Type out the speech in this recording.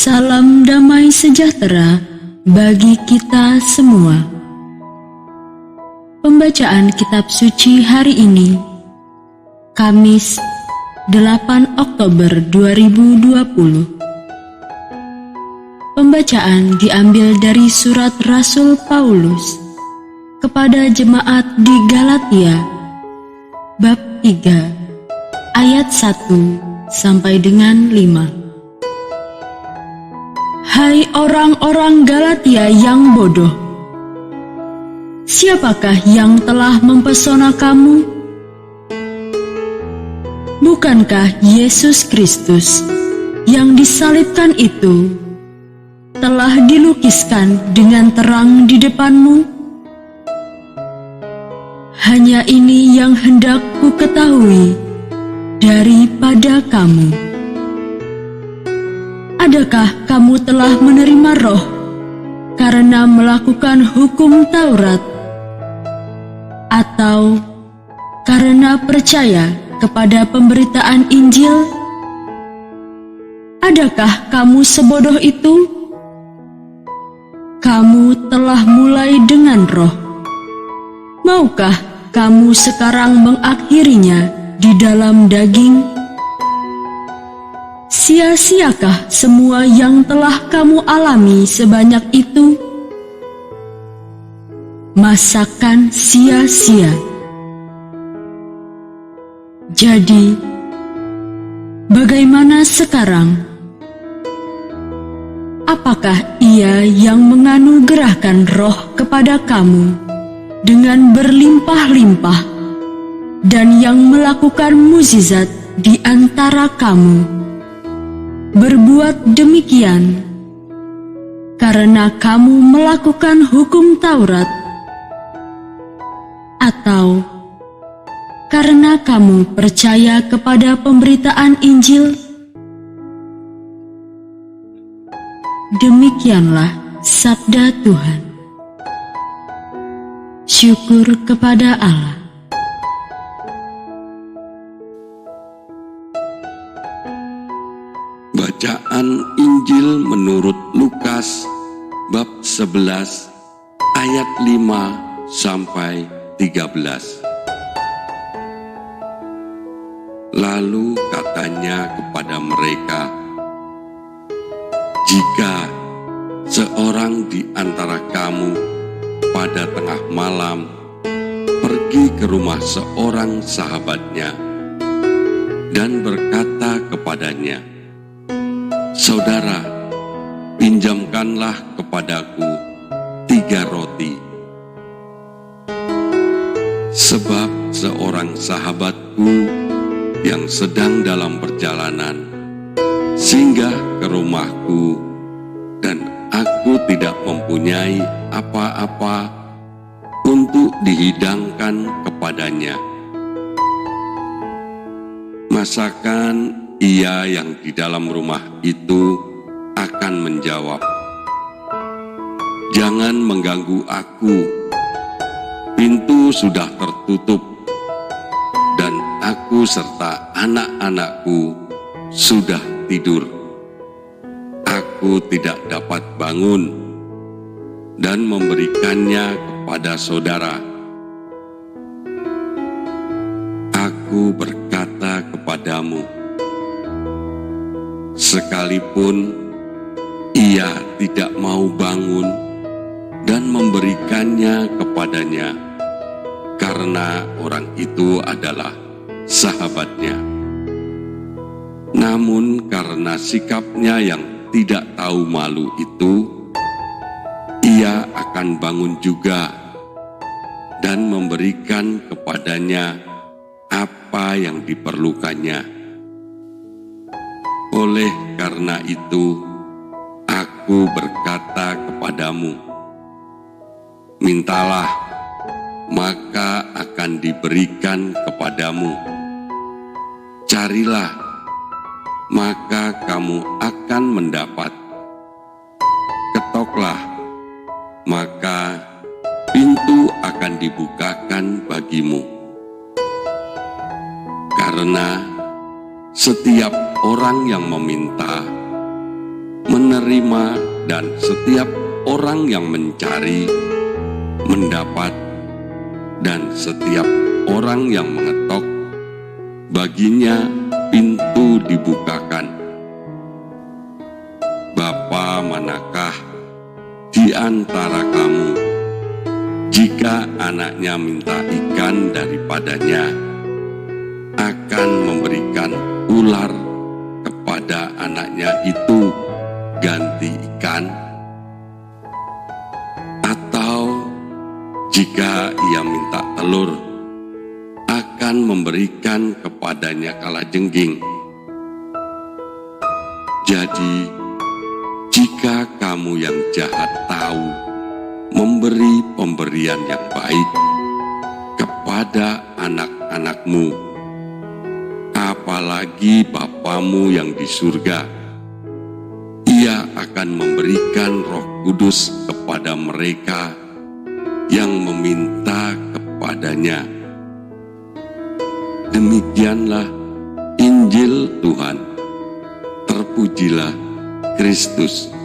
Salam damai sejahtera bagi kita semua. Pembacaan Kitab Suci hari ini, Kamis 8 Oktober 2020. Pembacaan diambil dari surat Rasul Paulus kepada jemaat di Galatia, bab 3, ayat 1 sampai dengan 5. Hai orang-orang Galatia yang bodoh, siapakah yang telah mempesona kamu? Bukankah Yesus Kristus yang disalibkan itu telah dilukiskan dengan terang di depanmu? Hanya ini yang hendak ku ketahui daripada kamu. Adakah kamu telah menerima Roh karena melakukan hukum Taurat, atau karena percaya kepada pemberitaan Injil? Adakah kamu sebodoh itu? Kamu telah mulai dengan Roh. Maukah kamu sekarang mengakhirinya di dalam daging? Sia-siakah semua yang telah kamu alami sebanyak itu? Masakan sia-sia. Jadi, bagaimana sekarang? Apakah Ia yang menganugerahkan Roh kepada kamu dengan berlimpah-limpah dan yang melakukan mukjizat di antara kamu berbuat demikian karena kamu melakukan hukum Taurat, atau karena kamu percaya kepada pemberitaan Injil? Demikianlah sabda Tuhan. Syukur kepada Allah. Bacaan Injil menurut Lukas bab 11 ayat 5 sampai 13. Lalu katanya kepada mereka, jika seorang di antara kamu pada tengah malam pergi ke rumah seorang sahabatnya dan berkata kepadanya, "Saudara, pinjamkanlah kepadaku 3 roti, sebab seorang sahabatku yang sedang dalam perjalanan singgah ke rumahku dan aku tidak mempunyai apa-apa untuk dihidangkan kepadanya." Masakan ia yang di dalam rumah itu akan menjawab, "Jangan mengganggu aku, pintu sudah tertutup, dan aku serta anak-anakku sudah tidur. Aku tidak dapat bangun dan memberikannya kepada saudara." Aku berkata kepadamu, sekalipun ia tidak mau bangun dan memberikannya kepadanya, karena orang itu adalah sahabatnya. Namun karena sikapnya yang tidak tahu malu itu, ia akan bangun juga dan memberikan kepadanya apa yang diperlukannya. Oleh karena itu, aku berkata kepadamu, mintalah, maka akan diberikan kepadamu. Carilah, maka kamu akan mendapat. Ketoklah, maka pintu akan dibukakan bagimu. Karena setiap orang yang meminta, menerima, dan setiap orang yang mencari, mendapat, dan setiap orang yang mengetok, baginya pintu dibukakan. Bapa manakah di antara kamu, jika anaknya minta ikan daripadanya, akan memberikan ular kepada anaknya itu ganti ikan? Atau jika ia minta telur, akan memberikan kepadanya kalajengking? Jadi, jika kamu yang jahat tahu memberi pemberian yang baik kepada anak-anakmu, apalagi Bapamu yang di surga, Ia akan memberikan Roh Kudus kepada mereka yang meminta kepadanya. Demikianlah Injil Tuhan. Terpujilah Kristus.